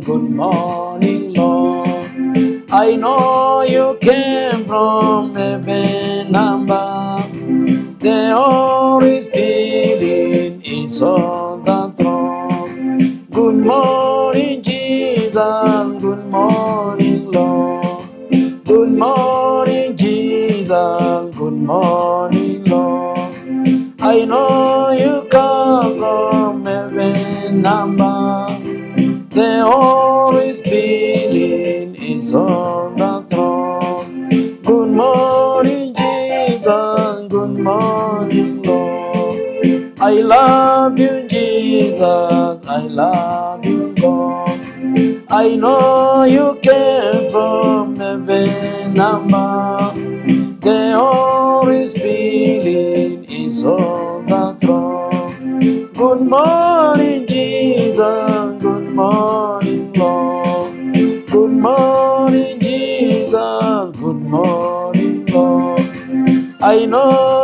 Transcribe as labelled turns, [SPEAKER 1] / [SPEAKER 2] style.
[SPEAKER 1] Good morning, Lord. I know you came from heaven above. The Holy Spirit is on the throne. Good morning, Jesus. Good morning, Lord. Good morning, Jesus. Good morning, Lord. I know you come from heaven above. The Holy Spirit is on the throne. Good morning, Jesus. Good morning, Lord. I love you, Jesus. I love you, God. I know you came from heaven above. The Holy Spirit is on the throne. Good morning, Jesus. Good morning, Lord. Good morning, Jesus. Good morning, Lord. I know